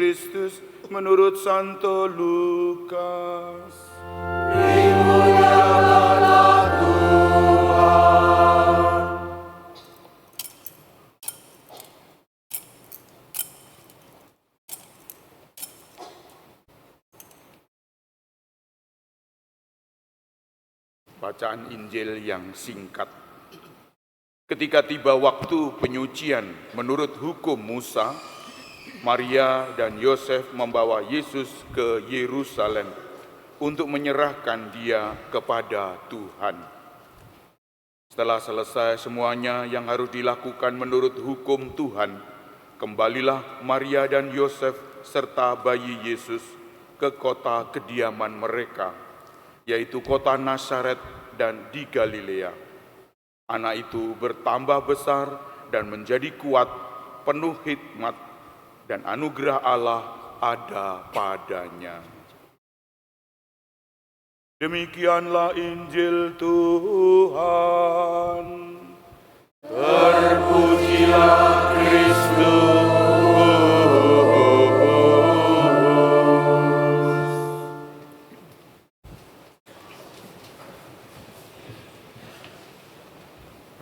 Kristus menurut Santo Lukas. Dimuliakanlah Tuhan. Bacaan Injil yang singkat. Ketika tiba waktu penyucian menurut hukum Musa, Maria dan Yosef membawa Yesus ke Yerusalem untuk menyerahkan dia kepada Tuhan. Setelah selesai semuanya yang harus dilakukan menurut hukum Tuhan, kembalilah Maria dan Yosef serta bayi Yesus ke kota kediaman mereka, yaitu kota Nazaret dan di Galilea. Anak itu bertambah besar dan menjadi kuat, penuh hikmat, dan anugerah Allah ada padanya. Demikianlah Injil Tuhan. Terpujilah Kristus.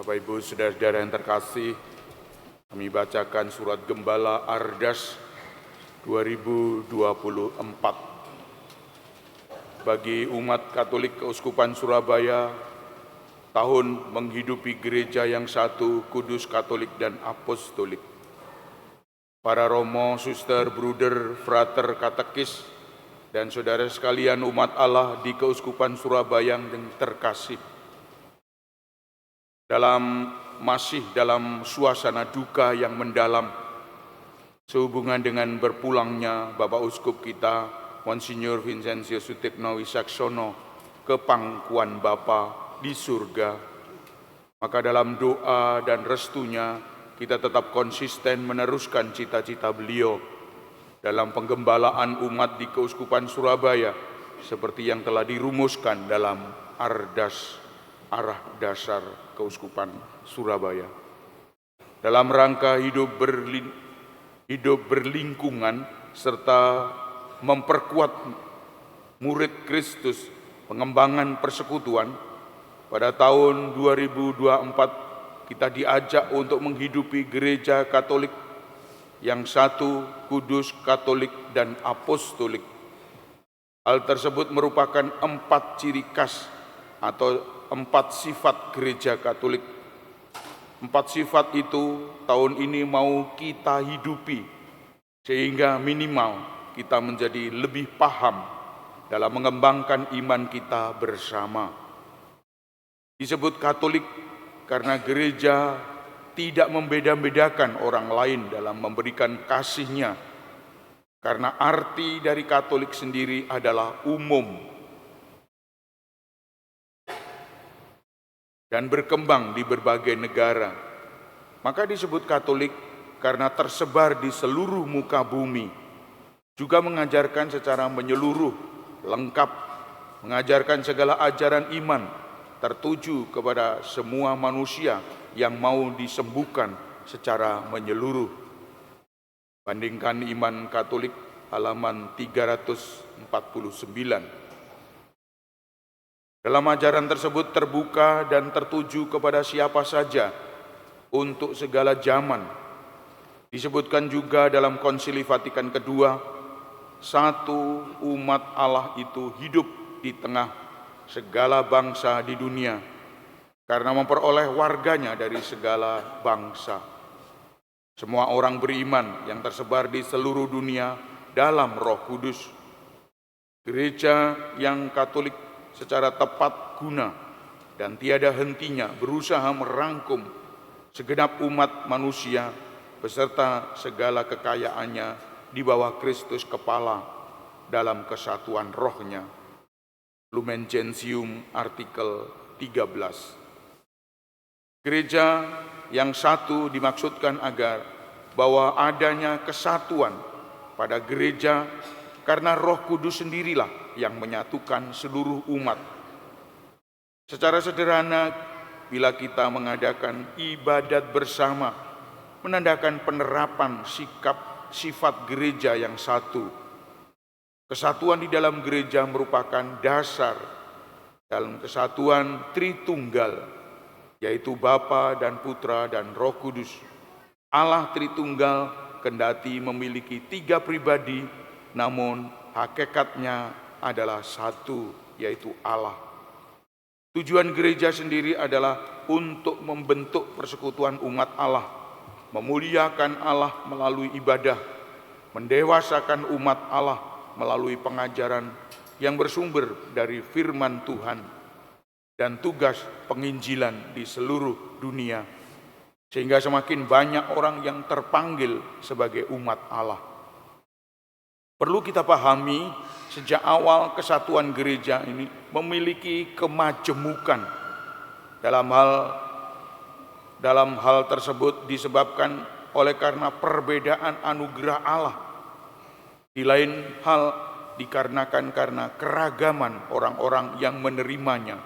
Bapak Ibu Saudara-saudara yang terkasih, kami bacakan surat Gembala Ardas 2024. Bagi umat Katolik Keuskupan Surabaya, tahun menghidupi gereja yang satu, kudus, katolik, dan apostolik. Para romo, suster, bruder, frater, katekis, dan saudara sekalian umat Allah di Keuskupan Surabaya yang terkasih. Masih dalam suasana duka yang mendalam sehubungan dengan berpulangnya Bapak Uskup kita Monsinyur Vincentius Sutikno Wisaksono ke pangkuan Bapa di surga. Maka dalam doa dan restunya kita tetap konsisten meneruskan cita-cita beliau dalam penggembalaan umat di Keuskupan Surabaya seperti yang telah dirumuskan dalam Ardas Arah Dasar Keuskupan Surabaya. Dalam rangka hidup berlingkungan serta memperkuat murid Kristus, pengembangan persekutuan, pada tahun 2024 kita diajak untuk menghidupi gereja Katolik yang satu, kudus, katolik, dan apostolik. Hal tersebut merupakan 4 ciri khas atau 4 sifat gereja Katolik. 4 sifat itu tahun ini mau kita hidupi sehingga minimal kita menjadi lebih paham dalam mengembangkan iman kita bersama. Disebut Katolik karena gereja tidak membeda-bedakan orang lain dalam memberikan kasihnya, karena arti dari Katolik sendiri adalah umum dan berkembang di berbagai negara. Maka disebut Katolik karena tersebar di seluruh muka bumi, juga mengajarkan secara menyeluruh, lengkap, mengajarkan segala ajaran iman, tertuju kepada semua manusia yang mau disembuhkan secara menyeluruh. Bandingkan Iman Katolik halaman 349. Dalam ajaran tersebut terbuka dan tertuju kepada siapa saja untuk segala zaman. Disebutkan juga dalam Konsili Vatikan kedua, satu umat Allah itu hidup di tengah segala bangsa di dunia karena memperoleh warganya dari segala bangsa. Semua orang beriman yang tersebar di seluruh dunia dalam Roh Kudus. Gereja yang Katolik secara tepat guna dan tiada hentinya berusaha merangkum segenap umat manusia beserta segala kekayaannya di bawah Kristus kepala dalam kesatuan rohnya. Lumen Gentium artikel 13. Gereja yang satu dimaksudkan agar bahwa adanya kesatuan pada gereja karena Roh Kudus sendirilah yang menyatukan seluruh umat. Secara sederhana, bila kita mengadakan ibadat bersama, menandakan penerapan sikap sifat gereja yang satu. Kesatuan di dalam gereja merupakan dasar dalam kesatuan Tritunggal, yaitu Bapa dan Putra dan Roh Kudus. Allah Tritunggal kendati memiliki 3 pribadi, namun hakikatnya adalah satu, yaitu Allah. Tujuan gereja sendiri adalah untuk membentuk persekutuan umat Allah, memuliakan Allah melalui ibadah, mendewasakan umat Allah melalui pengajaran yang bersumber dari firman Tuhan, dan tugas penginjilan di seluruh dunia, sehingga semakin banyak orang yang terpanggil sebagai umat Allah. Perlu kita pahami, sejak awal kesatuan gereja ini memiliki kemajemukan. Dalam hal tersebut disebabkan oleh karena perbedaan anugerah Allah. Di lain hal dikarenakan karena keragaman orang-orang yang menerimanya.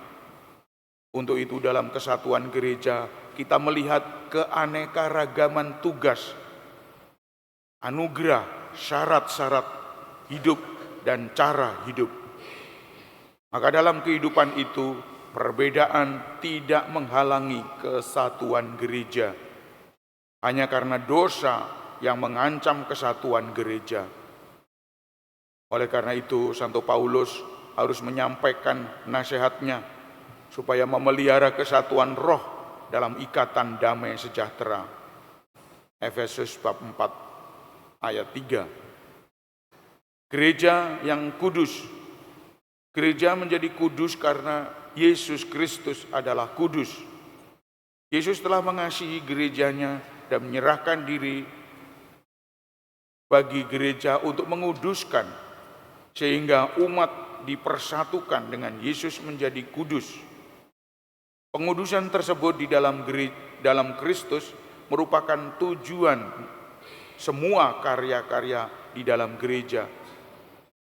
Untuk itu dalam kesatuan gereja kita melihat keanekaragaman tugas, anugerah, syarat-syarat hidup dan cara hidup. Maka dalam kehidupan itu perbedaan tidak menghalangi kesatuan gereja, hanya karena dosa yang mengancam kesatuan gereja. Oleh karena itu Santo Paulus harus menyampaikan nasihatnya supaya memelihara kesatuan roh dalam ikatan damai sejahtera. Efesus bab 4 ayat 3. Gereja yang kudus. Gereja menjadi kudus karena Yesus Kristus adalah kudus. Yesus telah mengasihi gerejanya dan menyerahkan diri bagi gereja untuk menguduskan, sehingga umat dipersatukan dengan Yesus menjadi kudus. Pengudusan tersebut di dalam Kristus merupakan tujuan semua karya-karya di dalam gereja.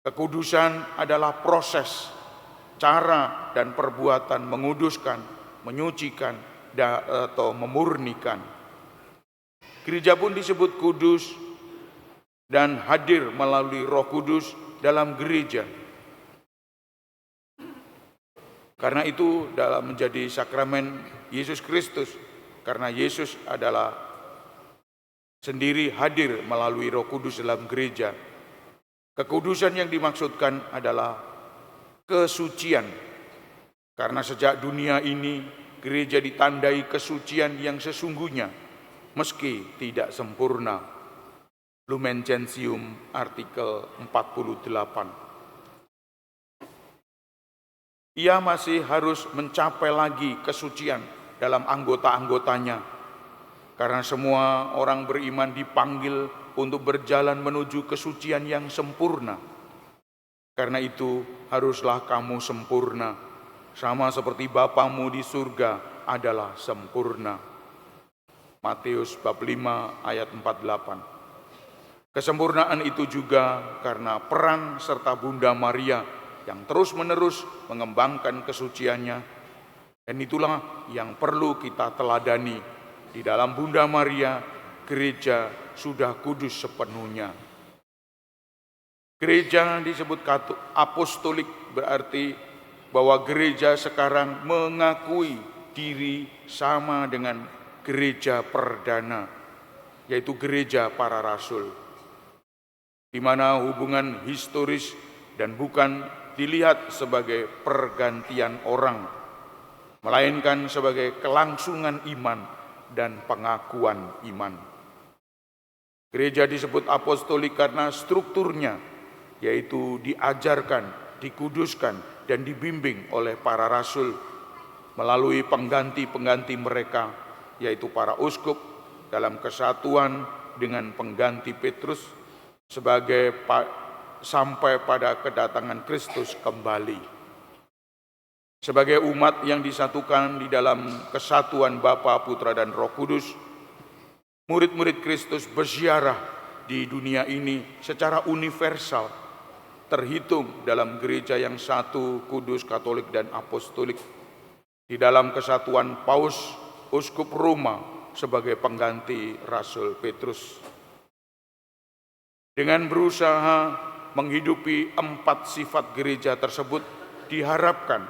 Kekudusan adalah proses, cara dan perbuatan menguduskan, menyucikan, atau memurnikan. Gereja pun disebut kudus dan hadir melalui Roh Kudus dalam gereja. Karena itu dalam menjadi sakramen Yesus Kristus, karena Yesus adalah sendiri hadir melalui Roh Kudus dalam gereja. Kekudusan yang dimaksudkan adalah kesucian. Karena sejak dunia ini gereja ditandai kesucian yang sesungguhnya, meski tidak sempurna. Lumen Gentium artikel 48. Ia masih harus mencapai lagi kesucian dalam anggota-anggotanya, karena semua orang beriman dipanggil untuk berjalan menuju kesucian yang sempurna. Karena itu haruslah kamu sempurna, sama seperti Bapamu di surga adalah sempurna. Matius bab 5 ayat 48. Kesempurnaan itu juga karena peran serta Bunda Maria yang terus-menerus mengembangkan kesuciannya, dan itulah yang perlu kita teladani. Di dalam Bunda Maria, gereja sudah kudus sepenuhnya. Gereja disebut apostolik, berarti bahwa gereja sekarang mengakui diri sama dengan gereja perdana, yaitu gereja para rasul, di mana hubungan historis dan bukan dilihat sebagai pergantian orang, melainkan sebagai kelangsungan iman dan pengakuan iman. Gereja disebut apostolik karena strukturnya, yaitu diajarkan, dikuduskan, dan dibimbing oleh para rasul melalui pengganti-pengganti mereka, yaitu para uskup dalam kesatuan dengan pengganti Petrus sampai pada kedatangan Kristus kembali. Sebagai umat yang disatukan di dalam kesatuan Bapa, Putra, dan Roh Kudus, murid-murid Kristus berziarah di dunia ini secara universal, terhitung dalam gereja yang satu, kudus, katolik, dan apostolik, di dalam kesatuan Paus, Uskup Roma sebagai pengganti Rasul Petrus. Dengan berusaha menghidupi 4 sifat gereja tersebut, diharapkan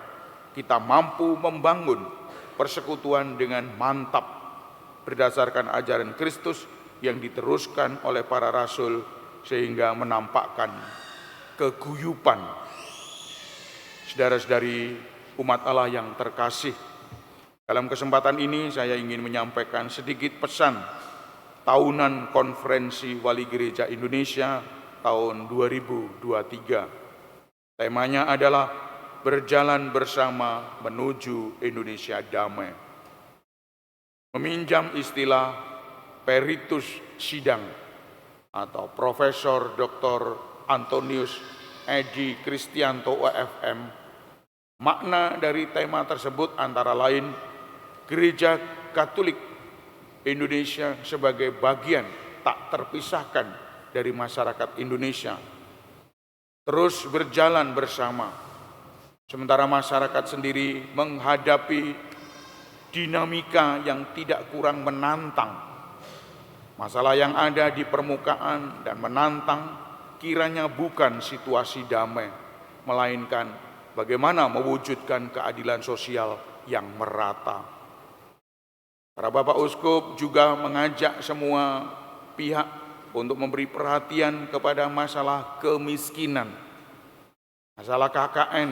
kita mampu membangun persekutuan dengan mantap berdasarkan ajaran Kristus yang diteruskan oleh para rasul sehingga menampakkan keguyupan. Saudara-saudari umat Allah yang terkasih, dalam kesempatan ini saya ingin menyampaikan sedikit pesan tahunan Konferensi Wali Gereja Indonesia tahun 2023. Temanya adalah berjalan bersama menuju Indonesia damai. Meminjam istilah Peritus Sidang atau Profesor Dr. Antonius Edi Kristianto OFM, makna dari tema tersebut antara lain Gereja Katolik Indonesia sebagai bagian tak terpisahkan dari masyarakat Indonesia, terus berjalan bersama, sementara masyarakat sendiri menghadapi dinamika yang tidak kurang menantang. Masalah yang ada di permukaan dan menantang kiranya bukan situasi damai, melainkan bagaimana mewujudkan keadilan sosial yang merata. Para Bapak Uskup juga mengajak semua pihak untuk memberi perhatian kepada masalah kemiskinan, masalah KKN,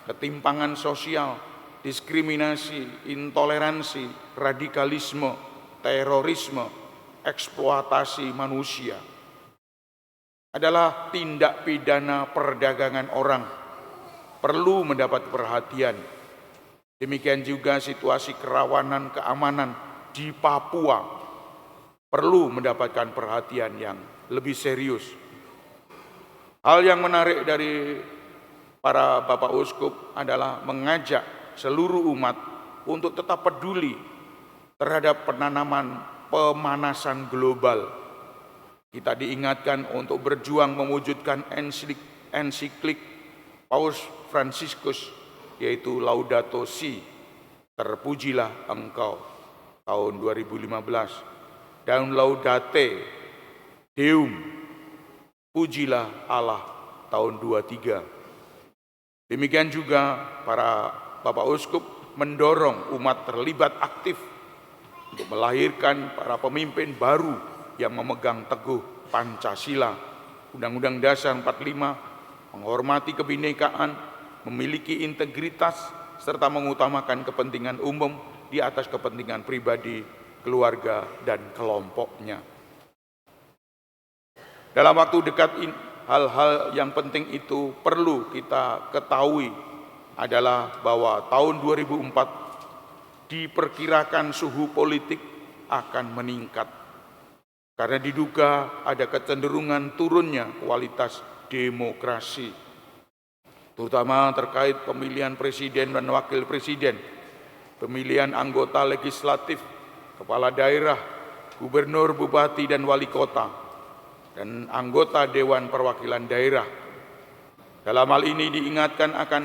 ketimpangan sosial, diskriminasi, intoleransi, radikalisme, terorisme, eksploitasi manusia adalah tindak pidana perdagangan orang, perlu mendapat perhatian. Demikian juga situasi kerawanan keamanan di Papua perlu mendapatkan perhatian yang lebih serius. Hal yang menarik dari para Bapak Uskup adalah mengajak seluruh umat untuk tetap peduli terhadap penanaman pemanasan global. Kita diingatkan untuk berjuang mewujudkan ensiklik Paus Fransiskus, yaitu Laudato Si, terpujilah engkau, tahun 2015, dan Laudate Deum, pujilah Allah, tahun 23. Demikian juga para Bapak Uskup mendorong umat terlibat aktif untuk melahirkan para pemimpin baru yang memegang teguh Pancasila, Undang-Undang Dasar 45, menghormati kebinekaan, memiliki integritas, serta mengutamakan kepentingan umum di atas kepentingan pribadi, keluarga, dan kelompoknya. Dalam waktu dekat ini, hal-hal yang penting itu perlu kita ketahui adalah bahwa tahun 2004 diperkirakan suhu politik akan meningkat karena diduga ada kecenderungan turunnya kualitas demokrasi, terutama terkait pemilihan presiden dan wakil presiden, pemilihan anggota legislatif, kepala daerah, gubernur, bupati, dan wali kota, dan anggota Dewan Perwakilan Daerah. Dalam hal ini diingatkan akan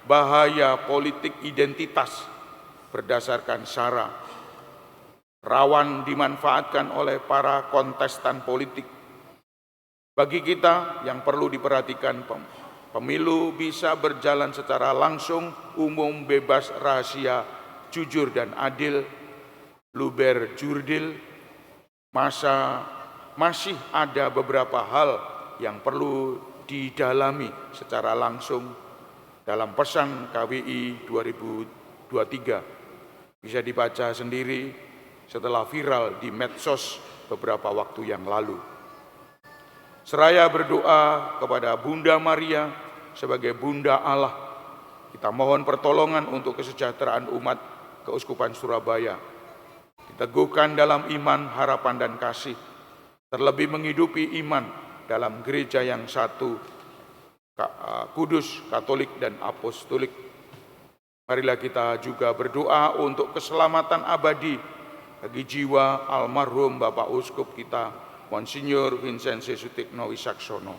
bahaya politik identitas berdasarkan SARA, rawan dimanfaatkan oleh para kontestan politik. Bagi kita yang perlu diperhatikan, pemilu bisa berjalan secara langsung, umum, bebas, rahasia, jujur, dan adil, luber jurdil. Masih ada beberapa hal yang perlu didalami secara langsung dalam pesan KWI 2023. Bisa dibaca sendiri setelah viral di medsos beberapa waktu yang lalu. Seraya berdoa kepada Bunda Maria sebagai Bunda Allah, kita mohon pertolongan untuk kesejahteraan umat Keuskupan Surabaya. Diteguhkan dalam iman, harapan, dan kasih, terlebih menghidupi iman dalam gereja yang satu, kudus, katolik, dan apostolik. Marilah kita juga berdoa untuk keselamatan abadi bagi jiwa almarhum Bapak Uskup kita, Monsinyur Vincenzi Sutikno Wisaksono.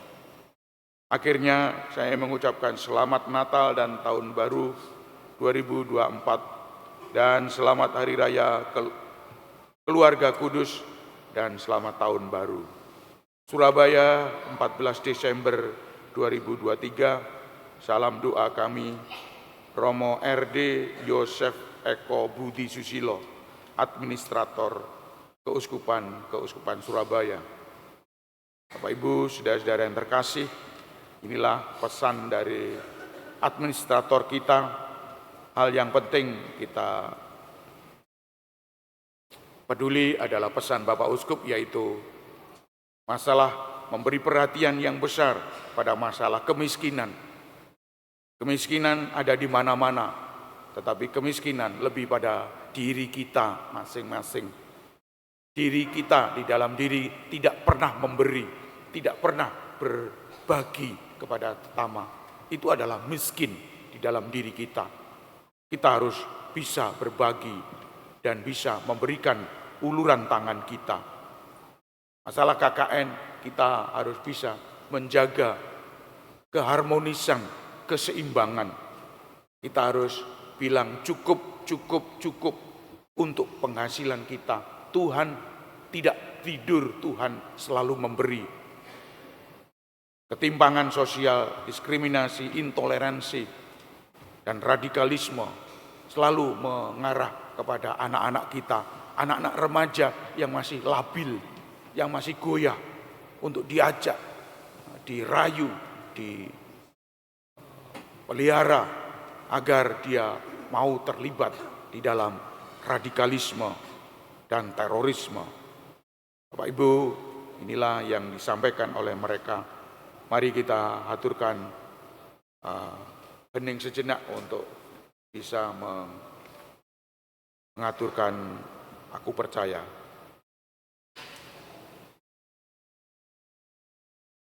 Akhirnya saya mengucapkan selamat Natal dan Tahun Baru 2024 dan selamat Hari Raya Keluarga Kudus dan selamat Tahun Baru. Surabaya, 14 Desember 2023. Salam doa kami, Romo RD Yosef Eko Budi Susilo, Administrator Keuskupan Surabaya. Bapak Ibu, saudara-saudara yang terkasih, inilah pesan dari administrator kita. Hal yang penting kita peduli adalah pesan Bapak Uskup, yaitu masalah memberi perhatian yang besar pada masalah kemiskinan. Kemiskinan ada di mana-mana, tetapi kemiskinan lebih pada diri kita masing-masing. Diri kita di dalam diri tidak pernah memberi, tidak pernah berbagi kepada sesama. Itu adalah miskin di dalam diri kita. Kita harus bisa berbagi dan bisa memberikan uluran tangan kita. Masalah KKN, kita harus bisa menjaga keharmonisan, keseimbangan. Kita harus bilang cukup untuk penghasilan kita. Tuhan tidak tidur, Tuhan selalu memberi. Ketimpangan sosial, diskriminasi, intoleransi, dan radikalisme selalu mengarah kepada anak-anak kita, anak-anak remaja yang masih labil, yang masih goyah, untuk diajak, dirayu, dipelihara agar dia mau terlibat di dalam radikalisme dan terorisme. Bapak Ibu, inilah yang disampaikan oleh mereka. Mari kita haturkan hening sejenak untuk bisa mengaturkan aku percaya.